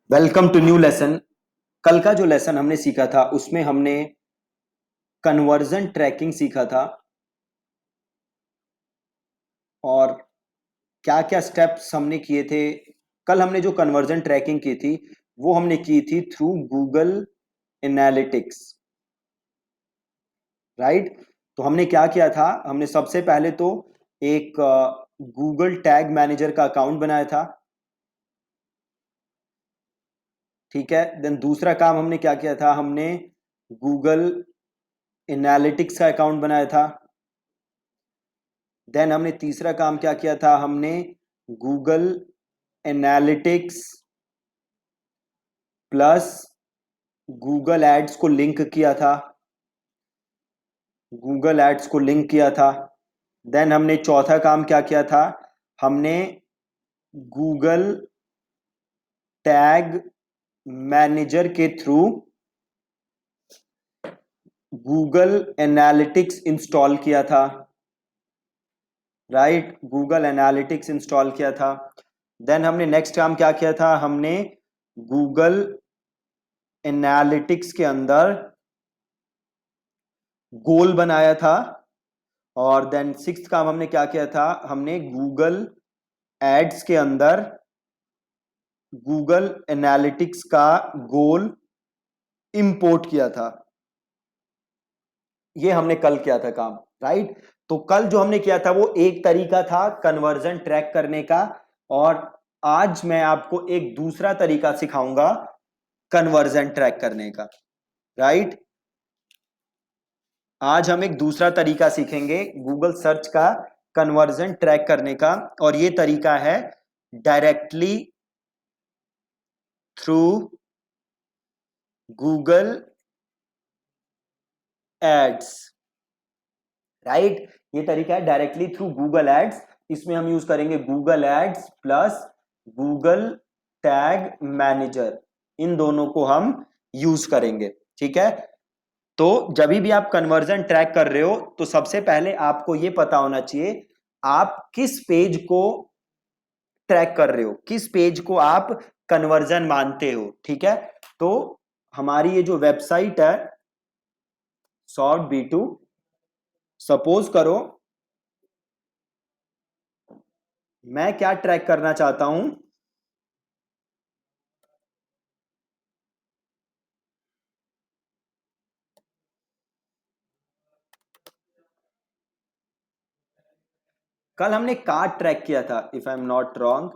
Welcome to new lesson. कल का जो लेसन हमने सीखा था उसमें हमने कन्वर्जन ट्रैकिंग सीखा था और क्या क्या स्टेप्स हमने किए थे। कल हमने जो कन्वर्जन ट्रैकिंग की थी वो हमने की थी थ्रू गूगल एनालिटिक्स, राइट। तो हमने क्या किया था, हमने सबसे पहले तो एक गूगल टैग मैनेजर का अकाउंट बनाया था, ठीक है। देन दूसरा काम हमने क्या किया था, हमने गूगल एनालिटिक्स का अकाउंट बनाया था। देन हमने तीसरा काम क्या किया था, हमने Google analytics plus Google ads को लिंक किया था, गूगल एड्स को लिंक किया था। देन हमने चौथा काम क्या किया था, हमने गूगल टैग मैनेजर के थ्रू गूगल एनालिटिक्स इंस्टॉल किया था, राइट। गूगल एनालिटिक्स इंस्टॉल किया था। देन हमने नेक्स्ट काम क्या किया था, हमने गूगल एनालिटिक्स के अंदर गोल बनाया था। और देन सिक्स्थ काम हमने क्या किया था, हमने गूगल एड्स के अंदर गूगल एनालिटिक्स का गोल इंपोर्ट किया था। ये हमने कल किया था काम, राइट। तो कल जो हमने किया था वो एक तरीका था कन्वर्जन ट्रैक करने का, और आज मैं आपको एक दूसरा तरीका सिखाऊंगा कन्वर्जन ट्रैक करने का, राइट। आज हम एक दूसरा तरीका सीखेंगे गूगल सर्च का कन्वर्जन ट्रैक करने का, और ये तरीका है directly through Google ads, right. ये तरीका है डायरेक्टली थ्रू गूगल एड्स। इसमें हम यूज करेंगे Google Ads plus Google Tag Manager, इन दोनों को हम यूज करेंगे, ठीक है। तो जब भी आप कन्वर्जन ट्रैक कर रहे हो तो सबसे पहले आपको यह पता होना चाहिए आप किस पेज को ट्रैक कर रहे हो, किस पेज को आप कन्वर्जन मानते हो, ठीक है। तो हमारी ये जो वेबसाइट है सॉर्ट बी2, सपोज करो मैं क्या ट्रैक करना चाहता हूं, कल हमने कार्ट ट्रैक किया था if I am not wrong.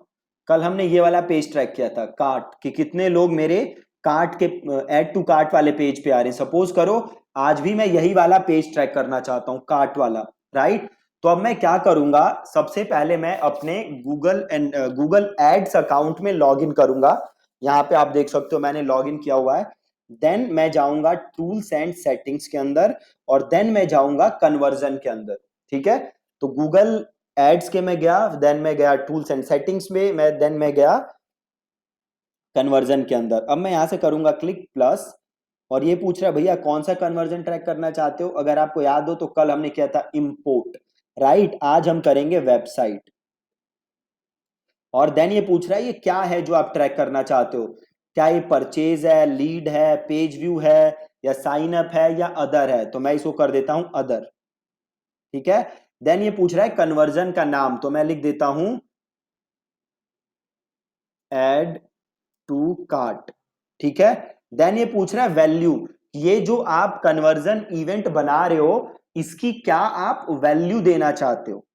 कल हमने ये वाला पेज ट्रैक किया था कार्ट कि कितने लोग मेरे कार्ट के ऐड टू कार्ट वाले पेज पे आ रहे हैं। सपोज करो आज भी मैं यही वाला पेज ट्रैक करना चाहता हूं, कार्ट वाला, राइट। तो अब मैं क्या करूंगा, सबसे पहले मैं अपने गूगल एड्स अकाउंट में लॉग इन करूंगा। यहां पे आप देख सकते हो मैंने लॉग इन किया हुआ है। देन मैं जाऊंगा टूल्स एंड सेटिंग्स के अंदर, और देन मैं जाऊंगा कन्वर्जन के अंदर, ठीक है। तो गूगल एड्स के में गया, देन मैं गया टूल्स एंड सेटिंग्स में, देन मैं गया कन्वर्जन के अंदर। अब मैं यहां से करूंगा क्लिक प्लस, और ये पूछ रहा है भैया कौन सा कन्वर्जन ट्रैक करना चाहते हो। अगर आपको याद हो तो कल हमने किया था इंपोर्ट, राइट। आज हम करेंगे वेबसाइट। और देन ये पूछ रहा है ये क्या है जो आप ट्रैक करना चाहते हो, क्या ये परचेज है, लीड है, पेज व्यू है, या साइन अप है, या अदर है। तो मैं इसको कर देता हूं अदर, ठीक है। देन ये पूछ रहा है कन्वर्जन का नाम, तो मैं लिख देता हूं एड टू कार्ट, ठीक है। देन ये पूछ रहा है वैल्यू, ये जो आप कन्वर्जन इवेंट बना रहे हो इसकी क्या आप वैल्यू देना चाहते हो,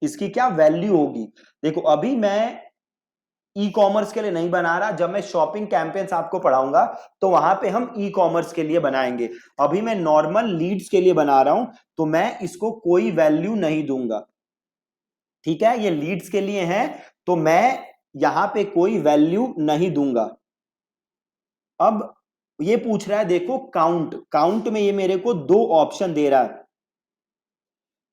इसकी क्या वैल्यू होगी। देखो अभी मैं ई कॉमर्स के लिए नहीं बना रहा, जब मैं शॉपिंग कैंपेन्स आपको पढ़ाऊंगा तो वहां पे हम ई कॉमर्स के लिए बनाएंगे। अभी मैं नॉर्मल लीड्स के लिए बना रहा हूं, तो मैं इसको कोई वैल्यू नहीं दूंगा, ठीक है। ये लीड्स के लिए है तो मैं यहां पे कोई वैल्यू नहीं दूंगा। अब ये पूछ रहा है देखो काउंट, काउंट में ये मेरे को दो ऑप्शन दे रहा है,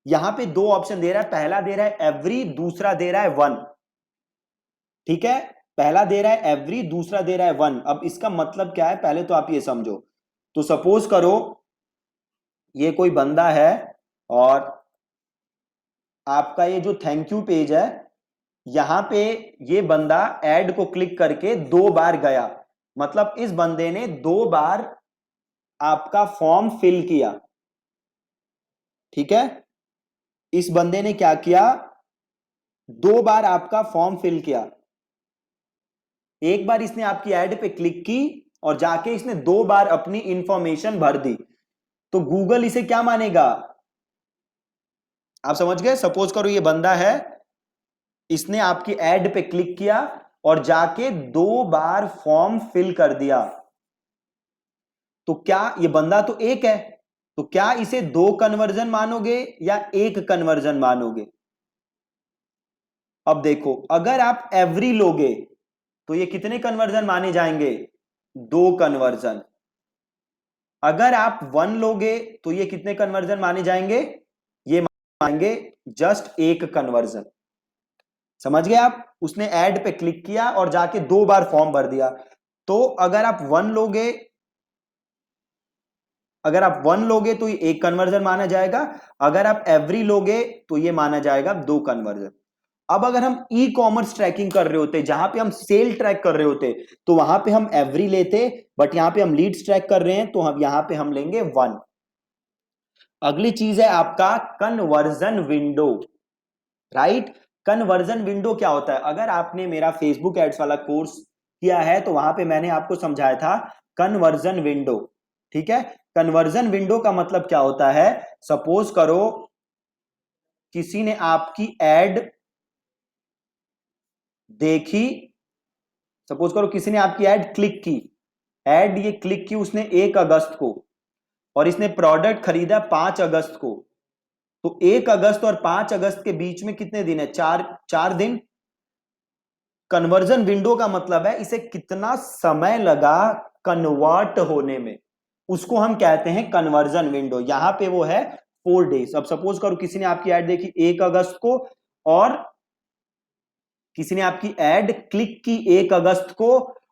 यहां पे दो ऑप्शन दे रहा है। पहला दे रहा है एवरी, दूसरा दे रहा है वन, ठीक है। पहला दे रहा है एवरी, दूसरा दे रहा है वन। अब इसका मतलब क्या है पहले तो आप ये समझो। तो सपोज करो ये कोई बंदा है और आपका ये जो थैंक यू पेज है, यहां पे ये बंदा ऐड को क्लिक करके दो बार गया, मतलब इस बंदे ने 2 बार आपका फॉर्म फिल किया, ठीक है, इस बंदे ने क्या किया, 2 बार आपका फॉर्म फिल किया। एक बार इसने आपकी ऐड पे क्लिक की और जाके इसने 2 बार अपनी इंफॉर्मेशन भर दी, तो गूगल इसे क्या मानेगा? आप समझ गए? सपोज करो ये बंदा है, इसने आपकी ऐड पे क्लिक किया और जाके 2 बार फॉर्म फिल कर दिया, तो क्या ये बंदा तो एक है, तो क्या इसे 2 कन्वर्जन मानोगे या 1 कन्वर्जन मानोगे? अब देखो, अगर आप एवरी लोगे तो ये कितने कन्वर्जन माने जाएंगे? 2 कन्वर्जन। अगर आप 1 लोगे तो ये कितने कन्वर्जन माने जाएंगे? ये मानेंगे जस्ट 1 कन्वर्जन। समझ गए आप? उसने ऐड पे क्लिक किया और जाके 2 बार फॉर्म भर दिया, तो अगर आप 1 लोगे, अगर आप 1 लोगे तो ये 1 कन्वर्जन माना जाएगा, अगर आप एवरी लोगे तो ये माना जाएगा 2 कन्वर्जन। अब अगर हम ई कॉमर्स ट्रैकिंग कर रहे होते, जहां पे हम सेल ट्रैक कर रहे होते, तो वहां पे हम एवरी लेते, बट यहां पे हम लीड्स ट्रैक कर रहे हैं तो हम यहां पे हम लेंगे 1। अगली चीज है आपका conversion window, right? Conversion window क्या होता है? अगर आपने मेरा फेसबुक एड्स वाला कोर्स किया है तो वहां पे मैंने आपको समझाया था कन्वर्जन विंडो, ठीक है? कन्वर्जन विंडो का मतलब क्या होता है? सपोज करो किसी ने आपकी एड देखी, सपोज करो किसी ने आपकी एड क्लिक की, एड ये क्लिक की उसने 1 अगस्त को, और इसने प्रोडक्ट खरीदा 5 अगस्त को, तो 1 अगस्त और 5 अगस्त के बीच में कितने दिन है? 4 दिन। कन्वर्जन विंडो का मतलब है इसे कितना समय लगा कन्वर्ट होने में, उसको हम कहते हैं कन्वर्जन विंडो। यहां पे वो है 4 डेज। अब सपोज करो किसी ने आपकी ऐड देखी 1 अगस्त को, और किसी ने आपकी ऐड क्लिक की 1 अगस्त को,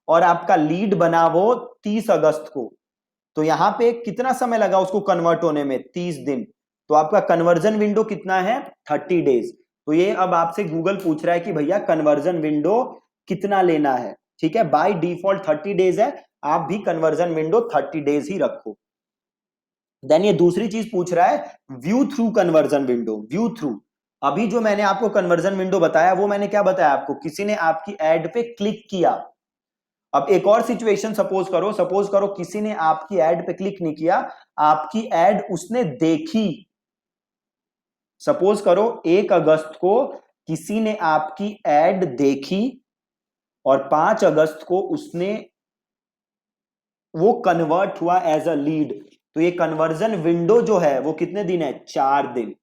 और आपका लीड बना वो 30 अगस्त को, तो यहां पे कितना समय लगा उसको कन्वर्ट होने में? 30 दिन। तो आपका कन्वर्जन विंडो कितना है? 30 डेज। तो ये अब आपसे गूगल पूछ रहा है कि भैया कन्वर्जन विंडो कितना लेना है, ठीक है? बाय डिफॉल्ट 30 डेज है, आप भी कन्वर्जन विंडो 30 डेज ही रखो। देन ये दूसरी चीज पूछ रहा है view through conversion window. View through, अभी जो मैंने आपको कन्वर्जन विंडो बताया वो मैंने क्या बताया आपको? किसी ने आपकी एड पे क्लिक किया। अब एक और सिचुएशन सपोज करो किसी ने आपकी एड पे क्लिक नहीं किया, आपकी एड उसने देखी। सपोज करो 1 अगस्त को किसी ने आपकी एड देखी और 5 अगस्त को उसने वो कन्वर्ट हुआ एज अ लीड, तो ये कन्वर्जन विंडो जो है वो कितने दिन है? 4 दिन।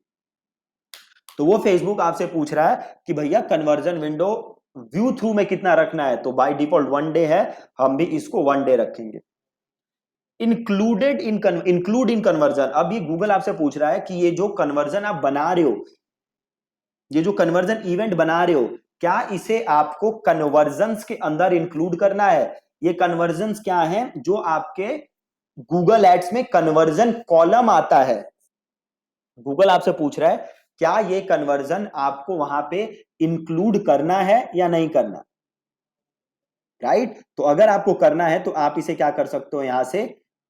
तो वो फेसबुक आपसे पूछ रहा है कि भैया कन्वर्जन विंडो व्यू थ्रू में कितना रखना है, तो बाय डिफॉल्ट 1 डे है, हम भी इसको 1 डे रखेंगे। इंक्लूड इन कन्वर्जन, अब ये गूगल आपसे पूछ रहा है कि ये जो कन्वर्जन आप बना रहे हो, ये जो कन्वर्जन इवेंट बना रहे हो, क्या इसे आपको कन्वर्जंस के अंदर इंक्लूड करना है? ये कन्वर्जंस क्या है? जो आपके गूगल एड्स में कन्वर्जन कॉलम आता है, गूगल आपसे पूछ रहा है क्या ये कन्वर्जन आपको वहां पे इंक्लूड करना है या नहीं करना, राइट? तो अगर आपको करना है तो आप इसे क्या कर सकते हो? यहां से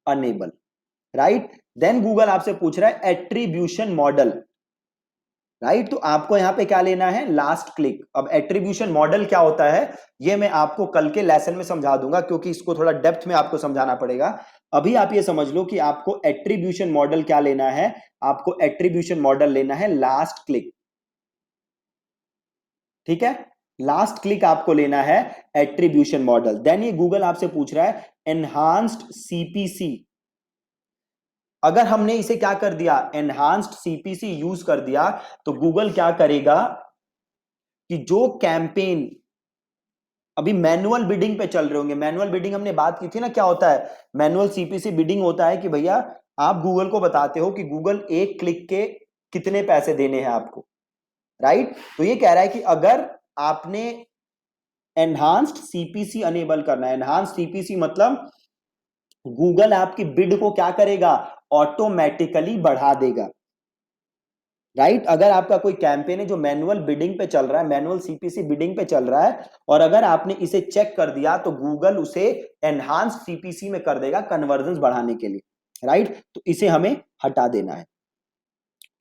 अनेबल, राइट? देन गूगल आपसे पूछ रहा है एट्रीब्यूशन मॉडल, राइट? तो आपको यहां पे क्या लेना है? Last click. अब एट्रीब्यूशन मॉडल क्या होता है ये मैं आपको कल के लेसन में समझा दूंगा, क्योंकि इसको थोड़ा डेप्थ में आपको समझाना पड़ेगा। अभी आप ये समझ लो कि आपको एट्रीब्यूशन मॉडल क्या लेना है। आपको एट्रीब्यूशन मॉडल लेना है लास्ट क्लिक, ठीक है? लास्ट क्लिक आपको लेना है एट्रीब्यूशन मॉडल। देन ये गूगल आपसे पूछ रहा है एनहांस्ड सीपीसी। अगर हमने इसे क्या कर दिया? एनहांस्ड सीपीसी यूज कर दिया, तो गूगल क्या करेगा कि जो कैंपेन अभी मैनुअल बिडिंग पे चल रहे होंगे, मैनुअल बिडिंग हमने बात की थी ना, क्या होता है? मैनुअल सीपीसी बिडिंग होता है कि भैया आप गूगल को बताते हो कि गूगल एक क्लिक के कितने पैसे देने हैं आपको, राइट? तो ये कह रहा है कि अगर आपने एनहांस्ड सीपीसी अनेबल करना है, एनहांस्ड सीपीसी मतलब गूगल आपकी बिड को क्या करेगा? ऑटोमेटिकली बढ़ा देगा, राइट। अगर आपका कोई कैंपेन है जो मैनुअल बिडिंग पे चल रहा है, मैनुअल सीपीसी बिडिंग पे चल रहा है, और अगर आपने इसे चेक कर दिया तो गूगल उसे एनहांस सीपीसी में कर देगा कन्वर्जन बढ़ाने के लिए, राइट। तो इसे हमें हटा देना है।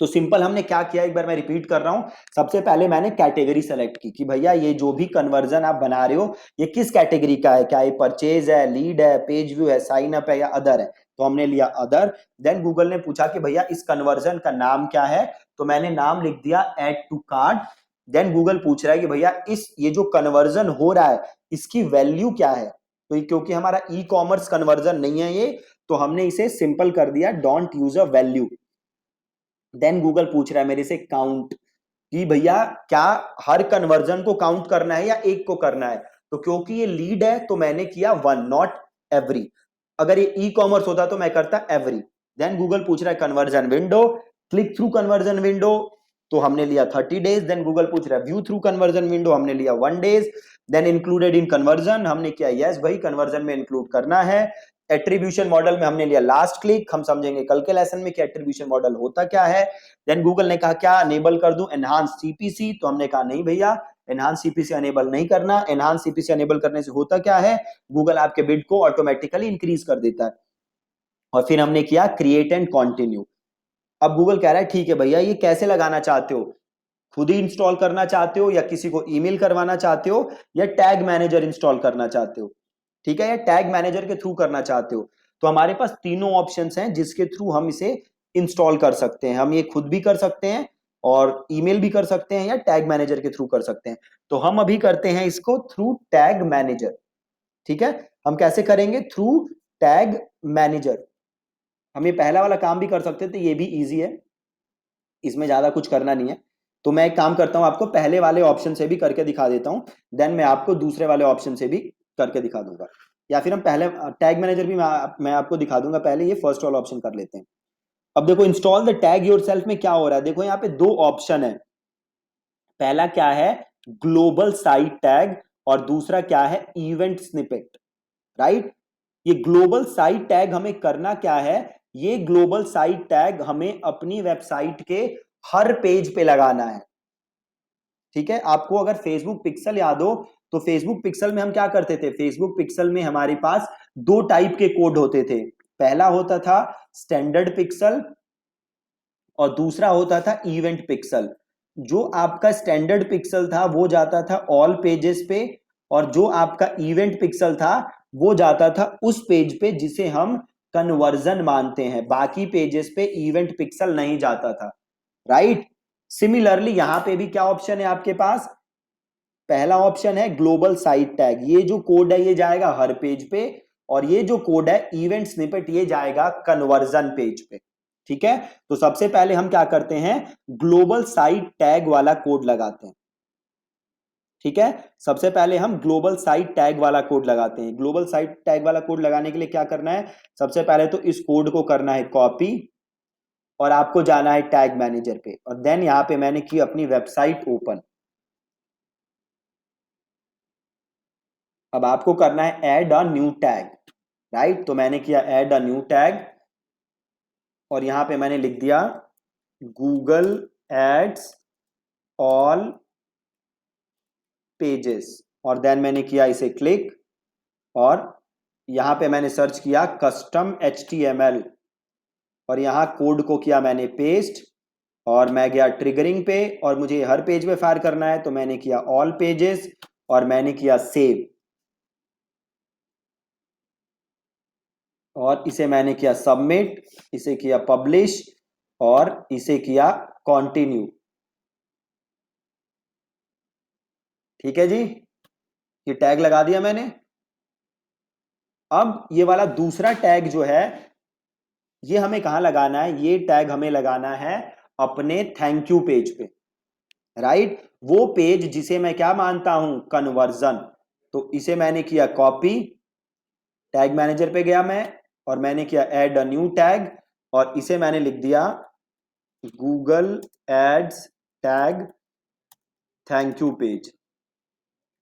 तो सिंपल हमने क्या किया, एक बार मैं रिपीट कर रहा हूं। सबसे पहले मैंने कैटेगरी सेलेक्ट की कि भैया ये जो भी कन्वर्जन आप बना रहे हो ये किस कैटेगरी का है, क्या ये परचेज है, लीड है, पेज व्यू है, साइन अप है या अदर है। तो हमने लिया अदर। देन गूगल ने पूछा कि भैया इस कन्वर्जन का नाम क्या है, तो मैंने नाम लिख दिया add to cart. Then Google पूछ रहा है कि भैया ये जो कन्वर्जन हो रहा है इसकी वैल्यू क्या है। तो क्योंकि हमारा ई कॉमर्स कन्वर्जन नहीं है ये, तो हमने इसे सिंपल कर दिया don't use a value. Then Google पूछ रहा है मेरे से काउंट, कि भैया क्या हर कन्वर्जन को काउंट करना है या एक को करना है। तो क्योंकि ये लीड है तो मैंने किया वन, नॉट एवरी। अगर ये ई कॉमर्स होता तो मैं करता एवरी। देन गूगल पूछ रहा है conversion window, click through conversion window, तो हमने लिया 30 डेज। देन गूगल पूछ रहा है व्यू थ्रू कन्वर्जन विंडो, हमने लिया 1 days. Then included in conversion, हमने किया यस भाई कन्वर्जन में इंक्लूड करना है। एट्रीब्यूशन मॉडल में हमने लिया लास्ट क्लिक, हम समझेंगे कल के लेसन में कि एट्रीब्यूशन मॉडल होता क्या है। देन गूगल ने कहा क्या अनेबल कर दूं एनहांस सीपीसी, तो हमने कहा नहीं भैया एनहांस सीपीसी अनेबल नहीं करना। एनहांस सीपीसी अनेबल करने से होता क्या है, गूगल आपके बिड को ऑटोमेटिकली इंक्रीज कर देता है। और फिर हमने किया क्रिएट एंड कंटिन्यू। अब गूगल कह रहा है ठीक है भैया ये कैसे लगाना चाहते हो, खुद ही इंस्टॉल करना चाहते हो या किसी को ईमेल करवाना चाहते हो या टैग मैनेजर इंस्टॉल करना चाहते हो, ठीक है, या टैग मैनेजर के थ्रू करना चाहते हो। तो हमारे पास तीनों ऑप्शंस हैं जिसके थ्रू हम इसे इंस्टॉल कर सकते हैं। हम ये खुद भी कर सकते हैं और ईमेल भी कर सकते हैं या टैग मैनेजर के थ्रू कर सकते हैं। तो हम अभी करते हैं इसको थ्रू टैग मैनेजर, ठीक है। हम कैसे करेंगे, थ्रू टैग मैनेजर। हम ये पहला वाला काम भी कर सकते थे, ये भी इजी है, इसमें ज्यादा कुछ करना नहीं है। तो मैं एक काम करता हूं आपको पहले वाले ऑप्शन से भी करके दिखा देता हूं, देन मैं आपको दूसरे वाले ऑप्शन से भी करके दिखा दूंगा। या फिर हम पहले टैग मैनेजर भी मैं आपको दिखा दूंगा, पहले ये फर्स्ट वाला ऑप्शन कर लेते हैं। अब देखो इंस्टॉल द टैग योरसेल्फ में क्या हो रहा है, देखो यहाँ पे दो ऑप्शन है। पहला क्या है, ग्लोबल साइट टैग, और दूसरा क्या है, इवेंट स्निपेट, राइट। ये ग्लोबल साइट टैग हमें करना क्या है, ये ग्लोबल साइट टैग हमें अपनी वेबसाइट के हर पेज पे लगाना है, ठीक है। आपको अगर फेसबुक पिक्सल याद हो तो फेसबुक पिक्सल में हम क्या करते थे, फेसबुक पिक्सल में हमारे पास दो टाइप के कोड होते थे। पहला होता था स्टैंडर्ड पिक्सल और दूसरा होता था इवेंट पिक्सल। जो आपका स्टैंडर्ड पिक्सल था वो जाता था ऑल पेजेस पे, और जो आपका इवेंट पिक्सल था वो जाता था उस पेज पे जिसे हम कन्वर्जन मानते हैं, बाकी पेजेस पे इवेंट पिक्सल नहीं जाता था, राइट। सिमिलरली यहां पे भी क्या ऑप्शन है आपके पास, पहला ऑप्शन है ग्लोबल साइट टैग, ये जो कोड है ये जाएगा हर पेज पे, और ये जो कोड है इवेंट स्निपेट ये जाएगा कन्वर्जन पेज पे, ठीक है। तो सबसे पहले हम क्या करते हैं, ग्लोबल साइट टैग वाला कोड लगाते हैं, ठीक है। सबसे पहले हम ग्लोबल साइट टैग वाला कोड लगाते हैं। ग्लोबल साइट टैग वाला कोड लगाने के लिए क्या करना है, सबसे पहले तो इस कोड को करना है कॉपी, और आपको जाना है टैग मैनेजर पे, और देन यहां पे मैंने की अपनी वेबसाइट ओपन। अब आपको करना है add a new tag, right. तो मैंने किया ऐड अ न्यू टैग, और यहां पे मैंने लिख दिया गूगल एड्स ऑल पेजेस, और देन मैंने किया इसे क्लिक, और यहां पे मैंने सर्च किया कस्टम HTML, और यहां कोड को किया मैंने पेस्ट, और मैं गया ट्रिगरिंग पे, और मुझे हर पेज पे फायर करना है तो मैंने किया ऑल पेजेस, और मैंने किया सेव, और इसे मैंने किया सबमिट, इसे किया पब्लिश, और इसे किया कंटिन्यू, ठीक है जी। ये टैग लगा दिया मैंने। अब ये वाला दूसरा टैग जो है ये हमें कहां लगाना है, ये टैग हमें लगाना है अपने थैंक यू पेज पे, राइट। वो पेज जिसे मैं क्या मानता हूं, कन्वर्जन। तो इसे मैंने किया कॉपी, टैग मैनेजर पे गया मैं, और मैंने किया ऐड अ न्यू टैग, और इसे मैंने लिख दिया Google ads tag thank you page,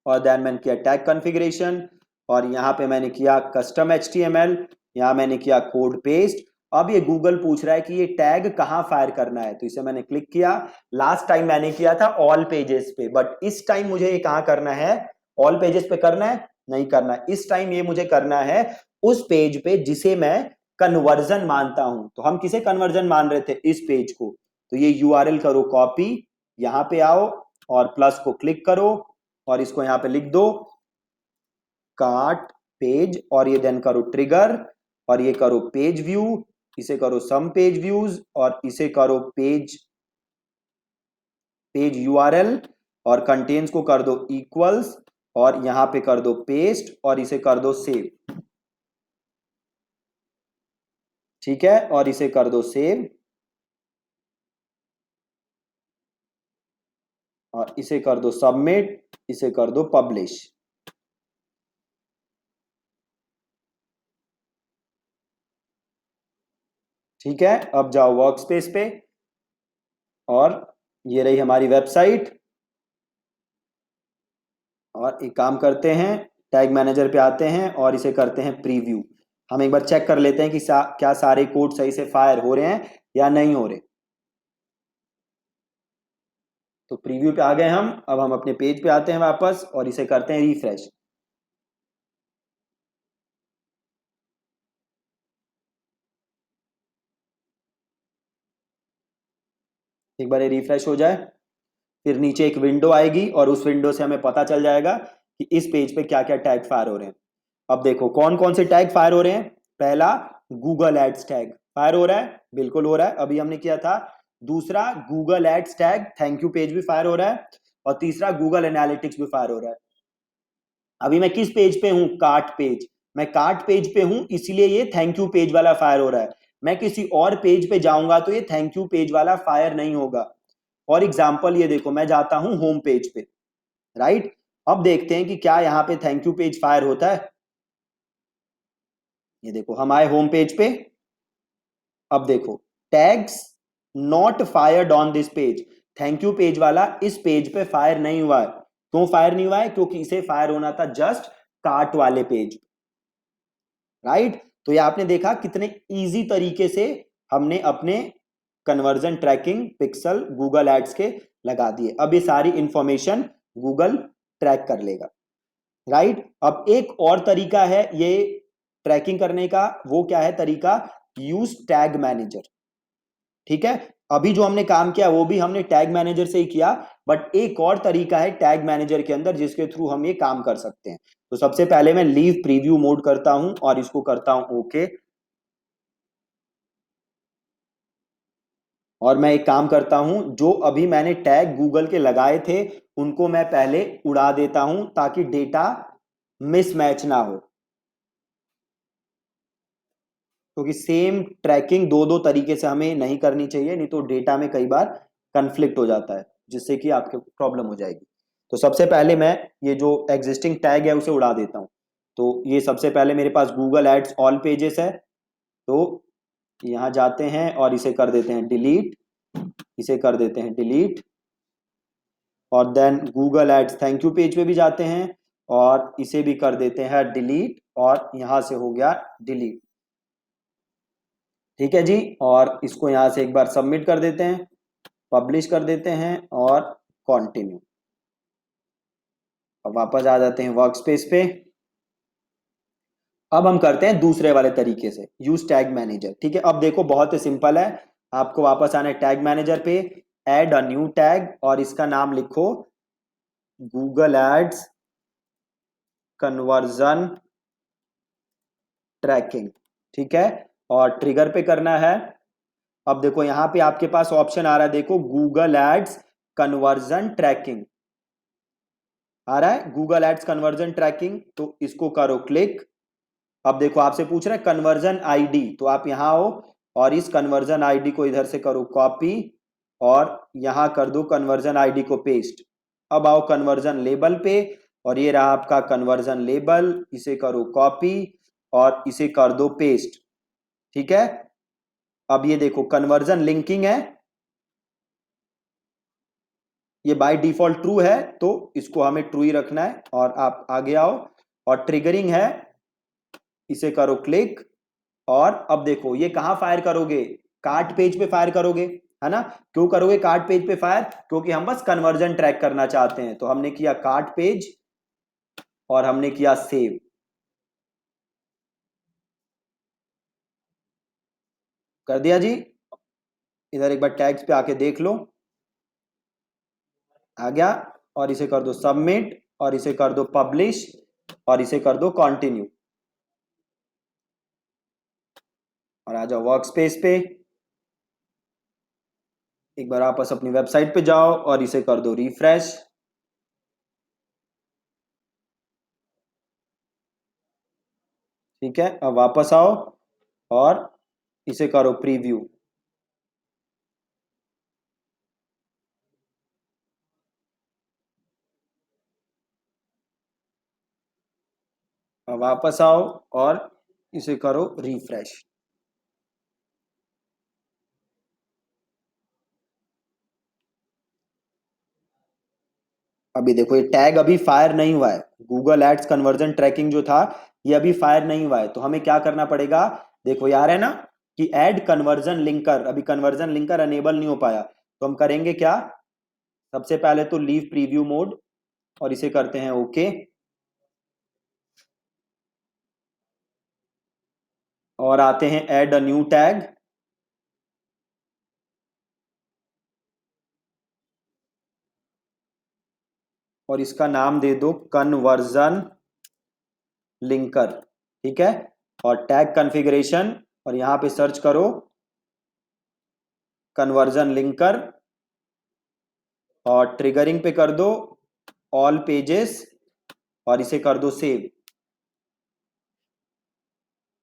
और देन मैंने किया टैग कॉन्फ़िगरेशन, और यहां पे मैंने किया कस्टम HTML, यहां मैंने किया कोड पेस्ट, अब ये गूगल पूछ रहा है कि ये टैग कहां फायर करना है, तो इसे मैंने क्लिक किया। लास्ट टाइम मैंने किया था ऑल पेजेस पे, बट इस टाइम मुझे ये कहां करना है, ऑल पेजेस पे करना है, नहीं करना। इस टाइम ये मुझे करना है उस पेज पे जिसे मैं कन्वर्जन मानता हूं। तो हम किसे कन्वर्जन मान रहे थे, इस पेज को। तो ये यूआरएल करो कॉपी, यहां पे आओ और प्लस को क्लिक करो और इसको यहां पे लिख दो कार्ट पेज, और ये देन करो ट्रिगर, और ये करो पेज व्यू, इसे करो सम पेज व्यूज, और इसे करो पेज यूआरएल, और कंटेन्स को कर दो इक्वल्स, और यहां पे कर दो पेस्ट, और इसे कर दो सेव। ठीक है, और इसे कर दो सेव, और इसे कर दो सबमिट, इसे कर दो पब्लिश। ठीक है, अब जाओ वर्कस्पेस पे, और ये रही हमारी वेबसाइट। और एक काम करते हैं, टैग मैनेजर पे आते हैं और इसे करते हैं प्रीव्यू। हम एक बार चेक कर लेते हैं कि क्या सारे कोड सही से फायर हो रहे हैं या नहीं हो रहे। तो प्रीव्यू पे आ गए हम। अब हम अपने पेज पे आते हैं वापस और इसे करते हैं रिफ्रेश। एक बार ये रिफ्रेश हो जाए, फिर नीचे एक विंडो आएगी और उस विंडो से हमें पता चल जाएगा कि इस पेज पे क्या क्या टैग फायर हो रहे हैं। अब देखो कौन कौन से टैग फायर हो रहे हैं। पहला गूगल एड्स टैग फायर हो रहा है, बिल्कुल हो रहा है, अभी हमने किया था। दूसरा Google ads tag thank you page भी फायर हो रहा है, और तीसरा गूगल एनालिटिक्स भी फायर हो रहा है। अभी मैं किस पेज पे हूं, कार्ट पेज। मैं कार्ट पेज पे हूं, इसलिए ये थैंक यू पेज वाला फायर हो रहा है। मैं किसी और पेज पे जाऊंगा तो ये थैंक यू पेज वाला फायर नहीं होगा। फॉर एग्जाम्पल ये देखो, मैं जाता हूं होम पेज पे, राइट। अब देखते हैं कि क्या यहां पे थैंक यू पेज फायर होता है। ये देखो हम आए होम पेज पे। अब देखो tags not fired on this page, thank you page वाला इस पेज पे फायर नहीं हुआ है। क्यों फायर नहीं हुआ है, क्योंकि इसे फायर होना था जस्ट कार्ट वाले पेज, राइट। तो ये आपने देखा कितने इजी तरीके से हमने अपने conversion tracking pixel Google ads के लगा दिए। अब ये सारी इंफॉर्मेशन गूगल ट्रैक कर लेगा, राइट। अब एक और तरीका है ये ट्रैकिंग करने का, वो क्या है तरीका, यूज टैग मैनेजर। ठीक है, अभी जो हमने काम किया वो भी हमने टैग मैनेजर से ही किया, बट एक और तरीका है टैग मैनेजर के अंदर जिसके थ्रू हम ये काम कर सकते हैं। तो सबसे पहले मैं लीव प्रीव्यू मोड करता हूं और इसको करता हूं ओके। और मैं एक काम करता हूं, जो अभी मैंने टैग गूगल के लगाए थे उनको मैं पहले उड़ा देता हूं ताकि डेटा मिसमैच ना हो, क्योंकि सेम ट्रैकिंग दो दो तरीके से हमें नहीं करनी चाहिए, नहीं तो डेटा में कई बार कंफ्लिक्ट हो जाता है जिससे कि आपके प्रॉब्लम हो जाएगी। तो सबसे पहले मैं ये जो एग्जिस्टिंग टैग है उसे उड़ा देता हूं। तो ये सबसे पहले मेरे पास गूगल एड्स ऑल पेजेस है, तो यहां जाते हैं और इसे कर देते हैं डिलीट, इसे कर देते हैं डिलीट, और then Google ads thank you page पे भी जाते हैं और इसे भी कर देते हैं डिलीट, और यहां से हो गया डिलीट। ठीक है जी, और इसको यहां से एक बार सबमिट कर देते हैं, पब्लिश कर देते हैं और कंटिन्यू। अब वापस आ जाते हैं वर्कस्पेस पे। अब हम करते हैं दूसरे वाले तरीके से, यूज टैग मैनेजर। ठीक है, अब देखो बहुत ही सिंपल है। आपको वापस आना है टैग मैनेजर पे, ऐड अ न्यू टैग, और इसका नाम लिखो गूगल एड्स कन्वर्जन ट्रैकिंग। ठीक है, और ट्रिगर पे करना है। अब देखो यहां पे आपके पास ऑप्शन आ रहा है, देखो गूगल एड्स कन्वर्जन ट्रैकिंग आ रहा है, गूगल एड्स कन्वर्जन ट्रैकिंग, तो इसको करो क्लिक। अब देखो आपसे पूछ रहा है कन्वर्जन आईडी, तो आप यहां आओ और इस कन्वर्जन आईडी को इधर से करो कॉपी, और यहां कर दो कन्वर्जन आईडी को पेस्ट। अब आओ कन्वर्जन लेबल पे, और ये रहा आपका कन्वर्जन लेबल, इसे करो कॉपी और इसे कर दो पेस्ट। ठीक है, अब ये देखो कन्वर्जन लिंकिंग है, ये बाय डिफॉल्ट ट्रू है, तो इसको हमें ट्रू ही रखना है। और आप आगे आओ, और ट्रिगरिंग है, इसे करो क्लिक और अब देखो ये कहां फायर करोगे, कार्ट पेज पे फायर करोगे, है ना। क्यों करोगे कार्ट पेज पे फायर, क्योंकि हम बस कन्वर्जन ट्रैक करना चाहते हैं। तो हमने किया कार्ट पेज और हमने किया सेव। कर दिया जी। इधर एक बार टैग्स पे आके देख लो, आ गया। और इसे कर दो सबमिट और इसे कर दो पब्लिश और इसे कर दो कंटिन्यू और आ जाओ वर्क स्पेस पे। एक बार वापस अपनी वेबसाइट पे जाओ और इसे कर दो रिफ्रेश। ठीक है, अब वापस आओ और इसे करो प्रीव्यू। अब वापस आओ और इसे करो रिफ्रेश। अभी देखो ये टैग अभी फायर नहीं हुआ है, गूगल एड्स कन्वर्जन ट्रैकिंग जो था ये अभी फायर नहीं हुआ है। तो हमें क्या करना पड़ेगा, देखो यार है ना कि ऐड कन्वर्जन लिंकर, अभी कन्वर्जन लिंकर अनेबल नहीं हो पाया। तो हम करेंगे क्या, सबसे पहले तो लीव प्रीव्यू मोड और इसे करते हैं ओके। और आते हैं ऐड अ न्यू टैग और इसका नाम दे दो कन्वर्जन लिंकर। ठीक है, और टैग कॉन्फ़िगरेशन और यहां पे सर्च करो कन्वर्जन लिंकर और ट्रिगरिंग पे कर दो ऑल पेजेस और इसे कर दो सेव।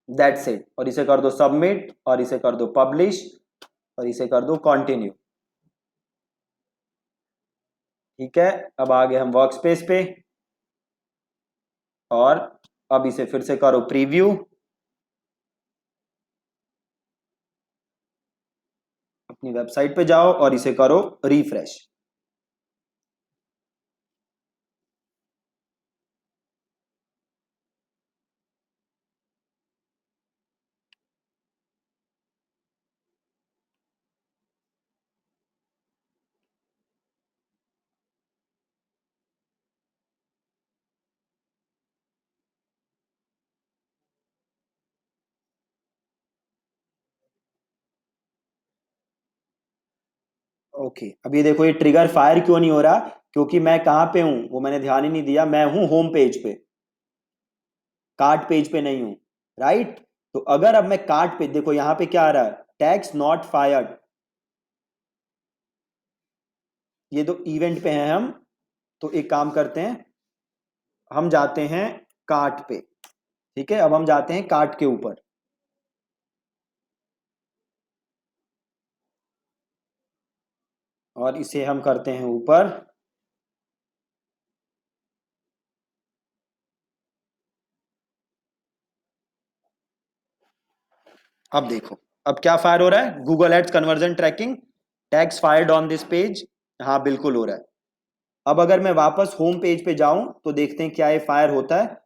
That's it. और इसे कर दो सबमिट और इसे कर दो पब्लिश और इसे कर दो कंटिन्यू। ठीक है, अब आ गए हम वर्क स्पेस पे और अब इसे फिर से करो प्रीव्यू। अपनी वेबसाइट पे जाओ और इसे करो रिफ्रेश। ओके, अब ये देखो ये ट्रिगर फायर क्यों नहीं हो रहा, क्योंकि मैं कहां पे हूं वो मैंने ध्यान ही नहीं दिया। मैं हूं होम पेज पे, कार्ट पेज पे नहीं हूं, राइट। तो अगर अब मैं कार्ट पे, देखो यहां पे क्या आ रहा है, टैग्स नॉट फायर्ड। ये दो इवेंट पे हैं हम। तो एक काम करते हैं, हम जाते हैं कार्ट पे। ठीक है, अब हम जाते हैं कार्ट के ऊपर और इसे हम करते हैं ऊपर। अब देखो अब क्या फायर हो रहा है, Google ads conversion tracking tags fired on this page. हाँ बिल्कुल हो रहा है। अब अगर मैं वापस होम पेज पे जाऊं तो देखते हैं क्या ये फायर होता है।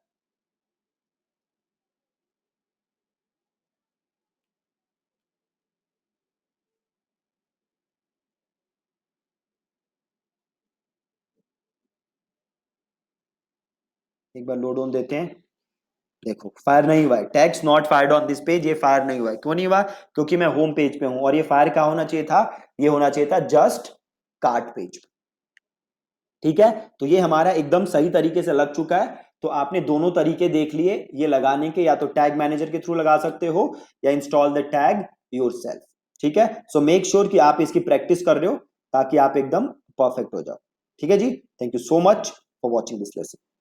एक बार लोड ऑन देते हैं। देखो फायर नहीं हुआ है, tags not fired on this page, ये फायर नहीं हुआ है। क्यों नहीं हुआ, क्योंकि मैं होम पेज पे हूं और ये फायर क्या होना चाहिए था, ये होना चाहिए था जस्ट कार्ट पेज। ठीक है, तो ये हमारा एकदम सही तरीके से लग चुका है। तो आपने दोनों तरीके देख लिए ये लगाने के, या तो टैग मैनेजर के थ्रू लगा सकते हो या इंस्टॉल द टैग योरसेल्फ। ठीक है, सो मेक श्योर कि आप इसकी प्रैक्टिस कर रहे हो ताकि आप एकदम परफेक्ट हो जाओ। ठीक है जी, thank you so much for watching this lesson.